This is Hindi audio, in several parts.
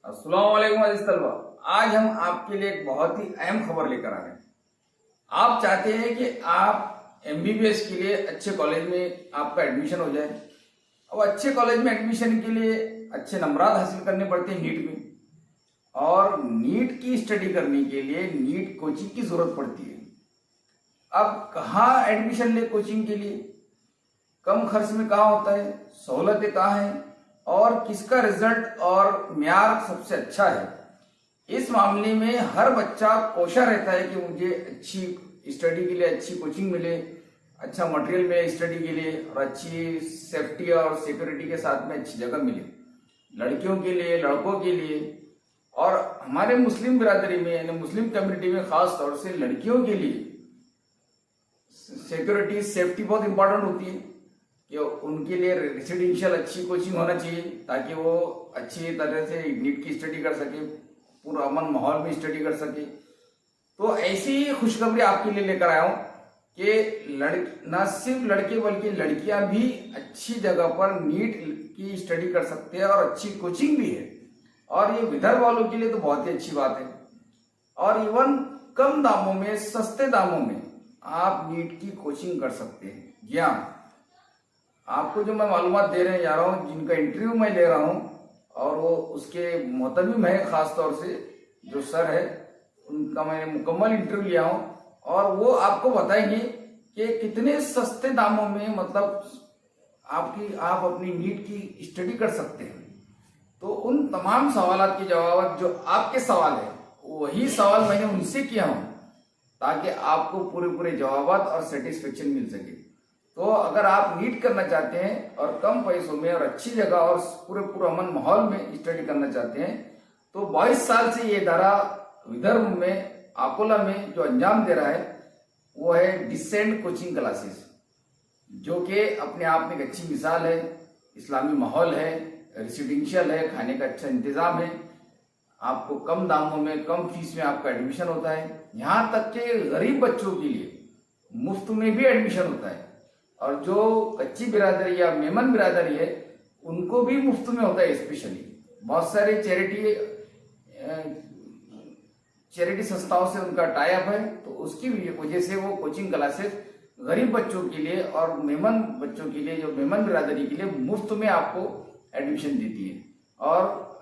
अस्सलाम वालेकुम अजीज तलबा। आज हम आपके लिए एक बहुत ही अहम खबर लेकर आ रहे हैं। आप चाहते हैं कि आप एमबीबीएस के लिए अच्छे कॉलेज में आपका एडमिशन हो जाए। अब अच्छे कॉलेज में एडमिशन के लिए अच्छे नंबरात हासिल करने पड़ते हैं नीट में, और नीट की स्टडी करने के लिए नीट कोचिंग की जरूरत पड़ती है। अब कहाँ एडमिशन ले कोचिंग के लिए, कम खर्च में कहाँ होता है, सहूलतें कहाँ हैं, और किसका रिजल्ट और म्यार सबसे अच्छा है, इस मामले में हर बच्चा कोशा रहता है कि मुझे अच्छी स्टडी के लिए अच्छी कोचिंग मिले, अच्छा मटेरियल मिले स्टडी के लिए, और अच्छी सेफ्टी और सिक्योरिटी के साथ में अच्छी जगह मिले, लड़कियों के लिए, लड़कों के लिए। और हमारे मुस्लिम बिरादरी में यानी मुस्लिम कम्युनिटी में खास तौर से लड़कियों के लिए सिक्योरिटी सेफ्टी बहुत इंपॉर्टेंट होती है कि उनके लिए रेसिडेंशियल अच्छी कोचिंग होना चाहिए ताकि वो अच्छी तरह से नीट की स्टडी कर सके, पूरा अमन माहौल में स्टडी कर सके। तो ऐसी ही खुशखबरी आपके लिए लेकर आया हूँ कि न सिर्फ लड़के बल्कि लड़कियां भी अच्छी जगह पर नीट की स्टडी कर सकते हैं और अच्छी कोचिंग भी है। और ये विदर्भ वालों के लिए तो बहुत ही अच्छी बात है। और इवन कम दामों में, सस्ते दामों में आप नीट की कोचिंग कर सकते हैं। जी हाँ, आपको जो मैं मालूमात दे रहे जा रहा हूँ, जिनका इंटरव्यू मैं ले रहा हूँ और वो उसके मोहतमिम है, खास तौर से जो सर है उनका मैंने मुकम्मल इंटरव्यू लिया हूँ, और वो आपको बताएंगे कि कितने सस्ते दामों में मतलब आप अपनी नीट की स्टडी कर सकते हैं। तो उन तमाम सवालात के जवाब जो आपके सवाल है वही सवाल मैंने उनसे किया हूँ ताकि आपको पूरे पूरे जवाब और सेटिस्फेक्शन मिल सके। तो अगर आप नीट करना चाहते हैं और कम पैसों में और अच्छी जगह और पूरे अमन माहौल में स्टडी करना चाहते हैं तो 22 साल से ये इदारा विदर्भ में अकोला में जो अंजाम दे रहा है वो है डिसेंट कोचिंग क्लासेस, जो कि अपने आप में एक अच्छी मिसाल है। इस्लामी माहौल है, रेसिडेंशियल है, खाने का अच्छा इंतजाम है, आपको कम दामों में कम फीस में आपका एडमिशन होता है। यहाँ तक के गरीब बच्चों के लिए मुफ्त में भी एडमिशन होता है, और जो कच्ची बिरादरी या मेमन बिरादरी है उनको भी मुफ्त में होता है। स्पेशली बहुत सारे चैरिटी संस्थाओं से उनका टाई अप है, तो उसकी वजह से वो कोचिंग क्लासेस गरीब बच्चों के लिए और मेमन बच्चों के लिए, जो मेमन बिरादरी के लिए मुफ्त में आपको एडमिशन देती है। और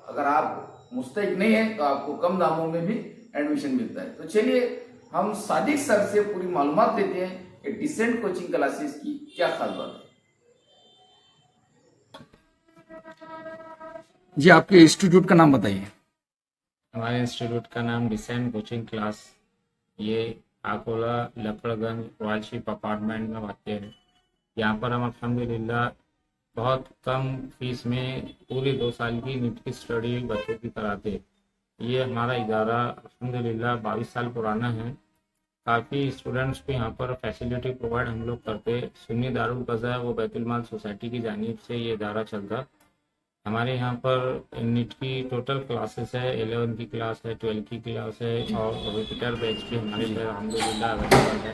अगर आप मुस्तहिक नहीं है तो आपको कम दामों में भी एडमिशन मिलता है। तो चलिए हम सादिक सर से पूरी मालूमात लेते हैं कि डिसेंट कोचिंग क्लासेस की क्या खास बात है। जी, आपके इंस्टीट्यूट का नाम बताइए। हमारे इंस्टीट्यूट का नाम डिसेंट कोचिंग क्लास, ये अकोला लकड़गंज वालशिप अपार्टमेंट में वाक़ है। यहाँ पर हम अल्हम्दुलिल्लाह बहुत कम फीस में पूरी 2 साल की नीट की स्टडी बच्चों की कराते। ये हमारा इदारा अल्हम्दुलिल्लाह 22 साल पुराना है। काफ़ी स्टूडेंट्स को यहाँ पर फैसिलिटी प्रोवाइड हम लोग करते। सुन्नी दारुल क़ज़ा वो बैतुल माल सोसाइटी की जानिब से ये इदारा चलता। हमारे यहाँ पर नीट की टोटल क्लासेस है, 11 की क्लास है, 12 की क्लास है, और रिपीटर बैच भी हमारे लिए अल्हम्दुलिल्लाह अवेलेबल है।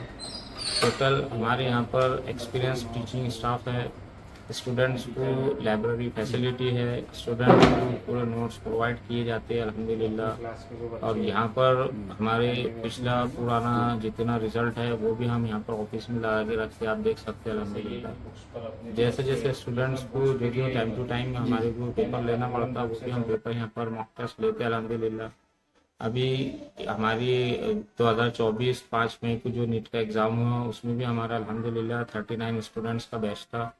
टोटल हमारे यहाँ पर एक्सपीरियंस टीचिंग स्टाफ है, स्टूडेंट्स को लाइब्रेरी फैसिलिटी है, स्टूडेंट्स को पूरे नोट्स प्रोवाइड किए जाते हैं अल्हम्दुलिल्लाह। और यहाँ पर हमारे पिछला पुराना जितना रिजल्ट है वो भी हम यहाँ पर ऑफिस में लगा के रखते हैं, आप देख सकते हैं अल्हम्दुलिल्लाह। जैसे जैसे स्टूडेंट्स को जो टाइम टू टाइम हमारे को पेपर लेना पड़ता है वो भी हम पेपर यहाँ पर मॉक टेस्ट लेते हैं अल्हम्दुलिल्लाह। अभी हमारी 2024 5 मई को जो नीट का एग्ज़ाम हुआ उसमें भी हमारा अल्हम्दुलिल्लाह 39 स्टूडेंट्स का बैच था।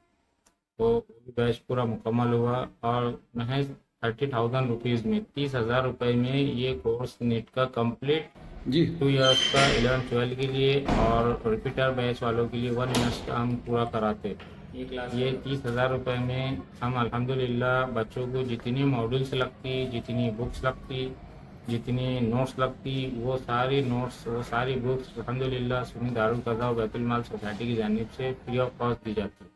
तो बैच पूरा मुकम्मल हुआ और महज 30,000 रुपीज़ में, 30,000 रुपये में ये कोर्स नीट का कंप्लीट जी 2 इयर्स का 11-12 के लिए और रिपीटर बैच वालों के लिए 1 इयर्स का हम पूरा कराते। ये 30,000 रुपये में हम अल्हम्दुलिल्लाह बच्चों को जितनी मॉड्यूल्स लगती, जितनी बुक्स लगती, जितनी नोट्स लगती, वो सारी नोट्स, वो सारी बुक्स अल्हम्दुलिल्लाह सुन्नी दारुल क़ज़ा बैतुल माल सोसाइटी की जानिब से फ्री ऑफ कॉस्ट दी जाती।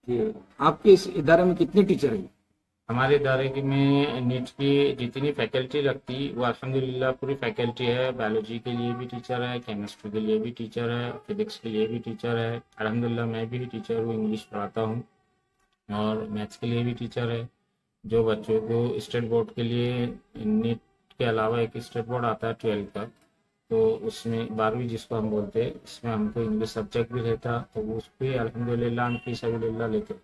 आपके इस इदारे में कितने टीचर हैं? हमारे इदारे में नीट की जितनी फैकल्टी लगती वो अल्हम्दुलिल्लाह पूरी फैकल्टी है। बायोलॉजी के लिए भी टीचर है, केमिस्ट्री के लिए भी टीचर है, फिजिक्स के लिए भी टीचर है। अल्हम्दुलिल्लाह मैं भी टीचर हूँ, इंग्लिश पढ़ाता हूँ, और मैथ्स के लिए भी टीचर है। जो बच्चों को स्टेट बोर्ड के लिए नीट के अलावा एक स्टेट बोर्ड आता है 12th का, तो उसमें 12वीं जिसको हम बोलते हैं, इसमें हमको इंग्लिश सब्जेक्ट भी रहता, तो उस पर अल्हम्दुलिल्लाह हम फीस अल्हम्दुलिल्लाह लेते।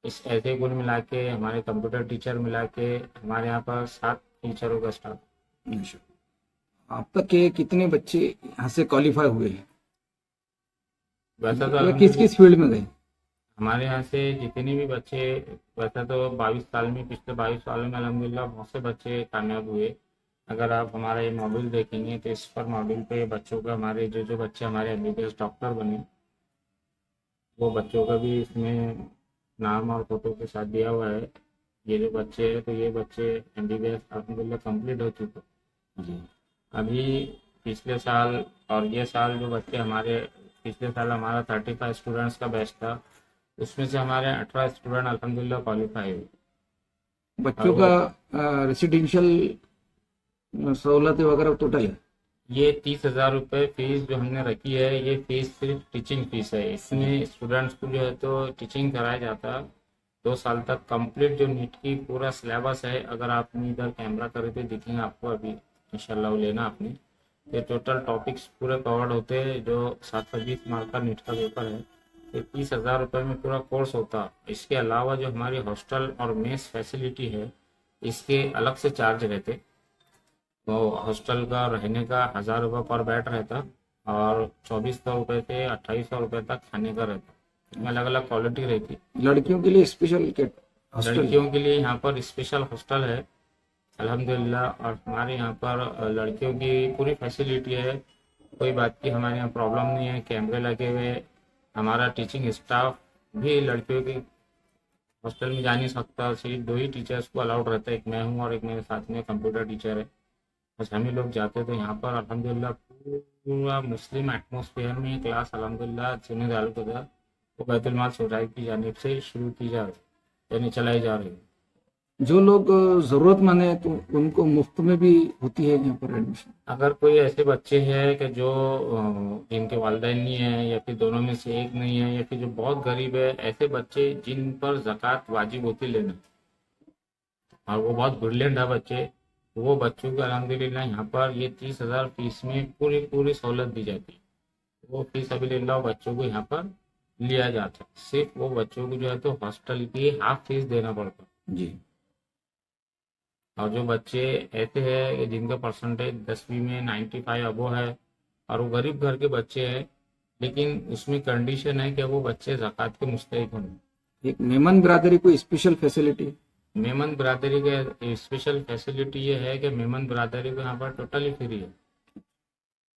इस ऐसे कुल मिला के हमारे कंप्यूटर टीचर मिला के हमारे यहाँ पर 7 टीचरों का स्टाफ। अच्छा। अब तक के कितने बच्चे यहाँ से क्वालिफाई हुए हैं वैसा तो या किस किस फील्ड में गए? हमारे यहाँ से जितने भी बच्चे, वैसा तो 22 साल में, पिछले 22 सालों में अल्हम्दुलिल्लाह बहुत से बच्चे कामयाब हुए। अगर आप हमारा ये मॉड्यूल देखेंगे तो इस पर मॉड्यूल पे बच्चों का, हमारे जो जो बच्चे हमारे एमबीबीएस डॉक्टर बने, वो बच्चों का भी इसमें नाम और फोटो के साथ दिया हुआ है। ये जो बच्चे हैं, तो ये बच्चे एमबीबीएस अल्हम्दुलिल्लाह कंप्लीट हो चुके। जी। अभी पिछले साल और ये साल जो बच्चे हमारे, पिछले साल हमारा 35 स्टूडेंट्स का बैच था, उसमें से हमारे 18 स्टूडेंट अल्हम्दुलिल्लाह क्वालिफाई हुए। और बच्चों वो का रेसिडेंशियल सहूलतें वगैरह टोटल है? ये 30,000 रुपये फीस जो हमने रखी है, ये फीस सिर्फ टीचिंग फीस है। इसमें स्टूडेंट्स को जो है तो टीचिंग कराया जाता है 2 साल तक कंप्लीट। जो नीट की पूरा सिलेबस है, अगर आपने इधर कैमरा करे तो दिखेंगे आपको, अभी इंशाल्लाह वो लेना आपने। ये टोटल टॉपिक्स पूरे कवर्ड होते हैं। जो 720 मार्क का नीट का पेपर है, ये 30,000 रुपये में पूरा कोर्स होता है। इसके अलावा जो हमारी हॉस्टल और मेस फैसिलिटी है, इसके अलग से चार्ज रहते। तो हॉस्टल का रहने का 1,000 रुपये पर बेड रहता, और 2,400 रुपये से 2,800 रुपये तक खाने का रहता। इसमें अलग अलग क्वालिटी रहती। लड़कियों के लिए स्पेशल किट हॉस्टल? लड़कियों के लिए यहाँ पर स्पेशल हॉस्टल है अल्हम्दुलिल्लाह। और हमारे यहाँ पर लड़कियों की पूरी फैसिलिटी है, कोई बात की हमारे यहाँ प्रॉब्लम नहीं है। कैमरे लगे हुए, हमारा टीचिंग स्टाफ भी लड़कियों के हॉस्टल में जा नहीं सकता। सिर्फ 2 ही टीचर्स को अलाउड रहता है, एक मैं हूँ और एक मेरे साथ में कंप्यूटर टीचर है। बस हम ही लोग जाते। तो यहाँ पर अल्हम्दुलिल्लाह पूरा मुस्लिम एटमोसफियर में क्लास अल्हम्दुलिल्लाह सुने दाल को था, वो बैतुल माल सोसाइटी की जानिब से शुरू की जा रही, यानी चलाई जा रही है। जो लोग जरूरतमंद है तो उनको मुफ्त में भी होती है यहाँ पर एडमिशन? अगर कोई ऐसे बच्चे हैं कि जो जिनके वालिदैन नहीं है, या फिर दोनों में से एक नहीं है, या फिर जो बहुत गरीब है, ऐसे बच्चे जिन पर ज़कात वाजिब होती लेना, और वो बहुत ब्रिलियंट है बच्चे, वो बच्चों को अल्हम्दुलिल्लाह यहाँ पर ये 30,000 फीस में पूरी पूरी सहूलत दी जाती है। वो फीस अल्हम्दुलिल्लाह बच्चों को यहाँ पर लिया जाता है। सिर्फ वो बच्चों को जो है तो हॉस्टल की हाफ फीस देना पड़ता है। जी। और जो बच्चे ऐसे हैं कि जिनका परसेंटेज 10वीं में 95 अबो है, और वो गरीब घर के बच्चे हैं, लेकिन उसमें कंडीशन है कि वो बच्चे ज़कात के मुस्तहिक हों। एक मेमन बिरादरी को स्पेशल फैसिलिटी? मेमन बिरादरी के स्पेशल फैसिलिटी ये है कि मेमन बिरादरी को यहाँ पर टोटली फ्री है।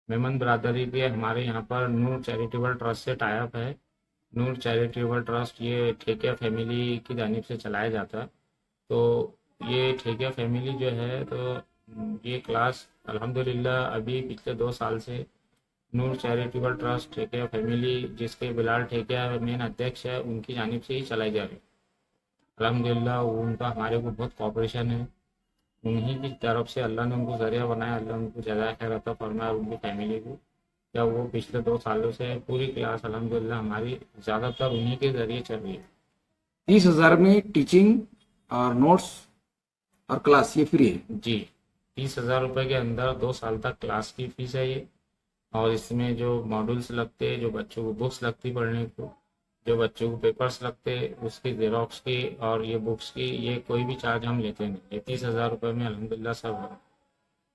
मेमन बिरादरी के हमारे यहाँ पर नूर चैरिटेबल ट्रस्ट से टाई अप है। नूर चैरिटेबल ट्रस्ट ये ठेकिया फैमिली की जानिब से चलाया जाता है। तो ये ठेकिया फैमिली जो है, तो ये क्लास अल्हम्दुलिल्लाह अभी पिछले 2 साल से नूर चैरिटेबल ट्रस्ट ठेकिया फैमिली, जिसके बिलाल ठेकिया मेन अध्यक्ष है, उनकी जानिब से ही चलाई जा रही है। अल्हम्दुलिल्लाह उनका हमारे को बहुत कॉपरेशन है। उन्हीं की तरफ से अल्लाह ने उनको जरिया बनाया, अल्लाह उनको जज़ाए खैर अता फरमाए, और उनकी फैमिली को। क्या वो पिछले 2 सालों से पूरी क्लास अल्हम्दुलिल्लाह हमारी ज़्यादातर उन्हीं के ज़रिए चल रही है। 30,000 में टीचिंग और नोट्स और क्लास ये फ्री है? जी, 30,000 रुपये के अंदर 2 साल तक क्लास की फीस है ये। और इसमें जो मॉड्यूल्स लगते हैं, जो बच्चों को बुक्स लगती पढ़ने को, जो बच्चों को पेपर्स लगते, उसकी जेरोक्स की और ये बुक्स की, ये कोई भी चार्ज हम लेते नहीं। ये 30,000 रुपये में अल्हम्दुलिल्लाह सब है।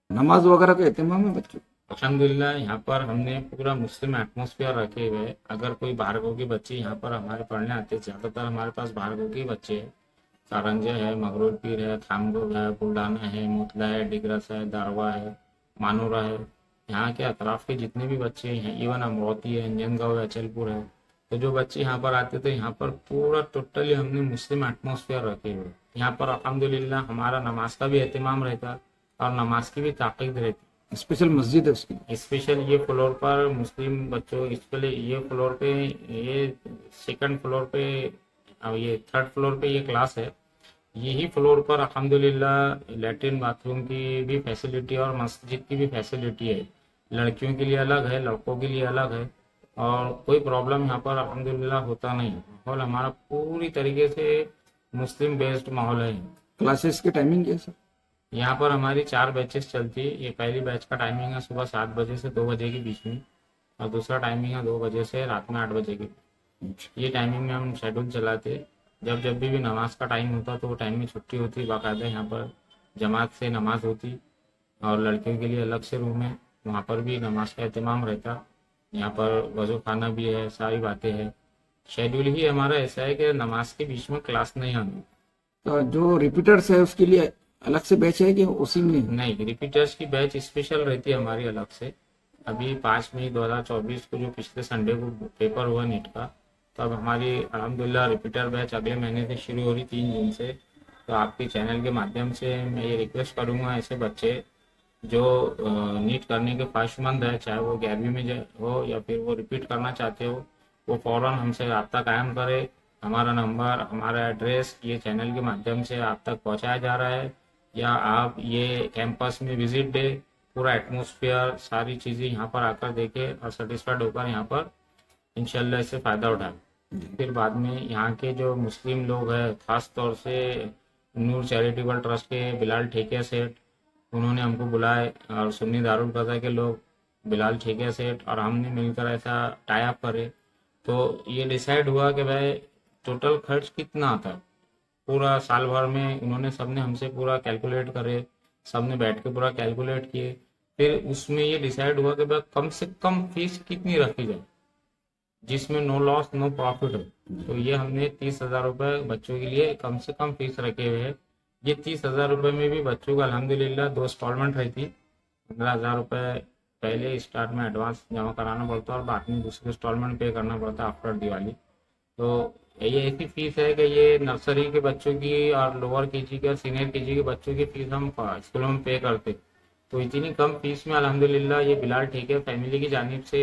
नमाज वगैरह का एहतमाम है बच्चों? अल्हम्दुलिल्लाह यहाँ पर हमने पूरा मुस्लिम एटमोसफियर रखे हुए हैं। अगर कोई भार्गव के बच्चे यहाँ पर हमारे पढ़ने आते हैं, ज़्यादातर हमारे पास भार्गव के बच्चे हैं। कारंजा है, मगरूल पीर है, खामगोग है, बुल्ढाना है, मुतला है, डिग्रस है, दारवा है, मानोरा है। यहाँ के अतराफ के जितने भी बच्चे हैं, इवन अमरोती है, अंजनगांव है, अचलपुर है, तो जो बच्चे यहाँ पर आते थे, यहाँ पर पूरा टोटली हमने मुस्लिम एटमोसफियर रखे हुए। यहाँ पर अल्हम्दुलिल्लाह हमारा नमाज का भी एहतमाम रहता, और नमाज की भी ताकीद रहती। स्पेशल मस्जिद है उसकी? स्पेशल ये फ्लोर पर मुस्लिम बच्चों, इसके ये फ्लोर पे, ये सेकंड फ्लोर पे, ये थर्ड फ्लोर पे ये क्लास है। यही फ्लोर पर अल्हम्दुलिल्लाह लैट्रिन बाथरूम की भी फैसिलिटी और मस्जिद की भी फैसिलिटी है। लड़कियों के लिए अलग है, लड़कों के लिए अलग है, और कोई प्रॉब्लम यहाँ पर अल्हम्दुलिल्लाह होता नहीं। माहौल हमारा पूरी तरीके से मुस्लिम बेस्ड माहौल है। क्लासेस की टाइमिंग क्या है सर? यहाँ पर हमारी 4 बैचेस चलती है। ये पहली बैच का टाइमिंग है सुबह 7 बजे से 2 बजे के बीच में, और दूसरा टाइमिंग है 2 बजे से रात में 8 बजे के। ये टाइमिंग में हम शेड्यूल चलाते। जब जब भी नमाज का टाइम होता तो वो टाइम में छुट्टी होती, बाकायदा यहाँ पर जमात से नमाज होती, और लड़कियों के लिए अलग से रूम है, वहाँ पर भी नमाज का एहतमाम रहता। यहाँ पर वजू खाना भी है, सारी बातें हैं। शेड्यूल ही हमारा ऐसा है कि नमाज के बीच में क्लास नहीं आनी। तो जो रिपीटर्स है उसके लिए अलग से बैच है कि उसी में? नहीं, रिपीटर्स की बैच स्पेशल रहती है हमारी अलग से। अभी 5 मई 2024 को जो पिछले संडे को पेपर हुआ नीट का, तब हमारी अल्हम्दुलिल्लाह रिपीटर बैच अगले महीने से शुरू हो रही 3 जून से। तो आपके चैनल के माध्यम से मैं ये रिक्वेस्ट करूँगा, ऐसे बच्चे जो नीट करने के ख्वाहिशमंद है, चाहे वो 11वीं में हो या फिर वो रिपीट करना चाहते हो, वो फ़ौरन हमसे रब्ता कायम करे। हमारा नंबर, हमारा एड्रेस ये चैनल के माध्यम से आप तक पहुंचाया जा रहा है, या आप ये कैंपस में विजिट दे, पूरा एटमॉस्फेयर सारी चीज़ें यहाँ पर आकर देखे और सेटिस्फाइड होकर यहाँ पर इंशाल्लाह इससे फ़ायदा उठाए। फिर बाद में यहाँ के जो मुस्लिम लोग हैं, ख़ास तौर से नूर चैरिटेबल ट्रस्ट के बिलाल ठेकिया सेठ, उन्होंने हमको बुलाए, और सुन्नी दारुल कज़ा के लोग बिलाल ठेकिया सेठ और हमने मिलकर ऐसा टाई अप करे। तो ये डिसाइड हुआ कि भाई टोटल खर्च कितना आता है पूरा साल भर में। उन्होंने सबने हमसे पूरा कैलकुलेट करे, सबने बैठ के पूरा कैलकुलेट किए। फिर उसमें ये डिसाइड हुआ कि भाई कम से कम फीस कितनी रखी जाए जिसमें नो लॉस नो प्रॉफिट हो। तो ये हमने 30,000 रुपये बच्चों के लिए कम से कम फीस रखे हुए हैं। ये 30,000 रुपये में भी बच्चों को अल्हम्दुलिल्लाह 2 इंस्टॉलमेंट रहती। 15,000 रुपये पहले स्टार्ट में एडवांस जमा कराना पड़ता और बाद में दूसरे इंस्टॉलमेंट पे करना पड़ता आफ्टर दिवाली। तो ये ऐसी फीस है कि ये नर्सरी के बच्चों की और लोअर केजी के और सीनियर केजी के बच्चों की फीस हम स्कूलों में पे करते। तो इतनी कम फीस में अल्हम्दुलिल्लाह ये बिलाल ठेके फैमिली की जानिब से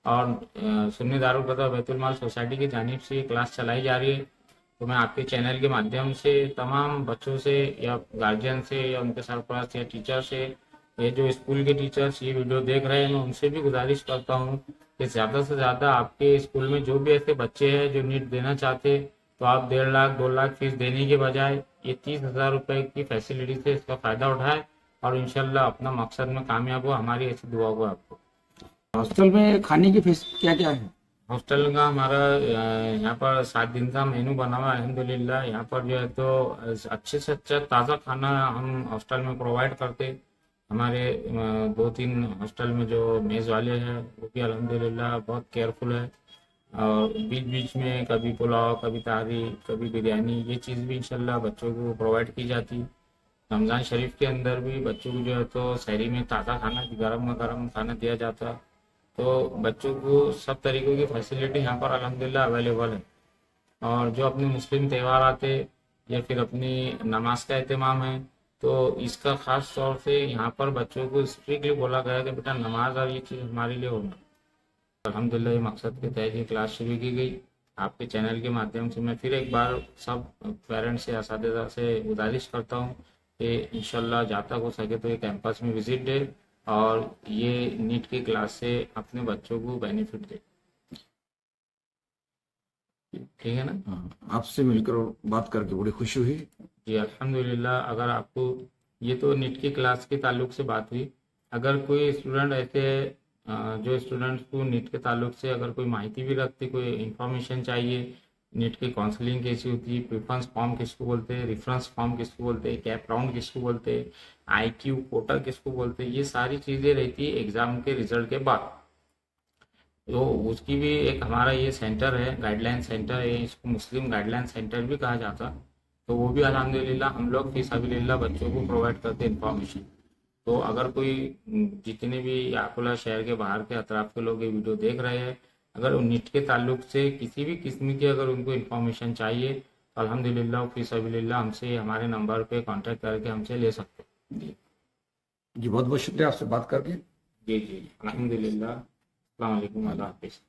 और सुन्नी दारुल कज़ा बैतुल माल सोसाइटी की जानिब से ये क्लास चलाई जा रही है। तो मैं आपके चैनल के माध्यम से तमाम बच्चों से या गार्जियन से या उनके सरपरस्त या टीचर से, ये जो स्कूल के टीचर्स ये वीडियो देख रहे हैं, मैं उनसे भी गुजारिश करता हूँ कि ज़्यादा से ज़्यादा आपके स्कूल में जो भी ऐसे बच्चे हैं जो नीट देना चाहते, तो आप 1.5 लाख 2 लाख फीस देने के बजाय ये 30,000 रुपये की फैसिलिटी से इसका फ़ायदा उठाए और इंशाल्लाह अपना मकसद में कामयाब हो। हमारी ऐसी दुआ हो आपको। हॉस्टल में खाने की फीस क्या क्या है? हॉस्टल का हमारा यहाँ पर 7 दिन का मेनू बना हुआ है अल्हम्दुलिल्लाह। यहाँ पर जो है तो अच्छे से अच्छा ताज़ा खाना हम हॉस्टल में प्रोवाइड करते। हमारे 2-3 हॉस्टल में जो मेज़ वाले हैं वो भी अल्हम्दुलिल्लाह बहुत केयरफुल है, और बीच बीच में कभी पुलाव, कभी तारी, कभी बिरयानी, ये चीज़ भी इंशाल्लाह बच्चों को प्रोवाइड की जाती। रमज़ान शरीफ के अंदर भी बच्चों को जो है तो सहरी में ताज़ा खाना, गर्म खाना दिया जाता है। तो बच्चों को सब तरीक़ों की फैसिलिटी यहाँ पर अल्हम्दुलिल्लाह अवेलेबल है। और जो अपने मुस्लिम त्यौहार आते या फिर अपनी नमाज का एहतमाम है, तो इसका ख़ास तौर से यहाँ पर बच्चों को स्ट्रिक्टली बोला गया है कि बेटा नमाज और ये चीज़ हमारे लिए होना। अल्हम्दुलिल्लाह ये मकसद के तहत ये क्लास शुरू की गई। आपके चैनल के माध्यम से मैं फिर एक बार सब पेरेंट्स से, असातिज़ा से गुजारिश करता हूँ कि इंशाल्लाह जहाँ तक हो सके तो ये कैंपस में विजिट दे और ये नीट की क्लास से अपने बच्चों को बेनिफिट दे। ठीक है ना? हाँ, आपसे मिलकर और बात करके बड़ी खुशी हुई। जी अल्हम्दुलिल्लाह। अगर आपको ये तो नीट की क्लास के ताल्लुक से बात हुई, अगर कोई स्टूडेंट ऐसे जो स्टूडेंट्स को नीट के ताल्लुक से अगर कोई माहिती भी रखती, कोई इन्फॉर्मेशन चाहिए, नीट की काउंसलिंग कैसी होती है, प्रेफरेंस फॉर्म किसको बोलते हैं, रेफरेंस फॉर्म किसको बोलते हैं, कैप राउंड किसको बोलते हैं, IQ कोटा किसको बोलते हैं, ये सारी चीज़ें रहती है एग्ज़ाम के रिजल्ट के बाद। तो उसकी भी एक हमारा ये सेंटर है, गाइडलाइन सेंटर है, इसको मुस्लिम गाइडलाइन सेंटर भी कहा जाता। तो वो भी अल्हम्दुलिल्लाह हम लोग फी सबिलिल्लाह बच्चों को प्रोवाइड करते इन्फॉर्मेशन। तो अगर कोई जितने भी अकोला शहर के बाहर के अतराफ के लोग ये वीडियो देख रहे हैं, अगर नीट के ताल्लुक से किसी भी किस्म की अगर उनको इन्फॉर्मेशन चाहिए तो अल्हम्दुलिल्लाह फी सबिलिल्लाह हमसे हमारे नंबर पे कांटेक्ट करके हमसे ले सकते हैं। जी बहुत बहुत शुक्रिया आपसे बात करके। जी जी अल्हम्दुलिल्लाह। अस्सलाम वालेकुम, अल्लाह हाफिज़।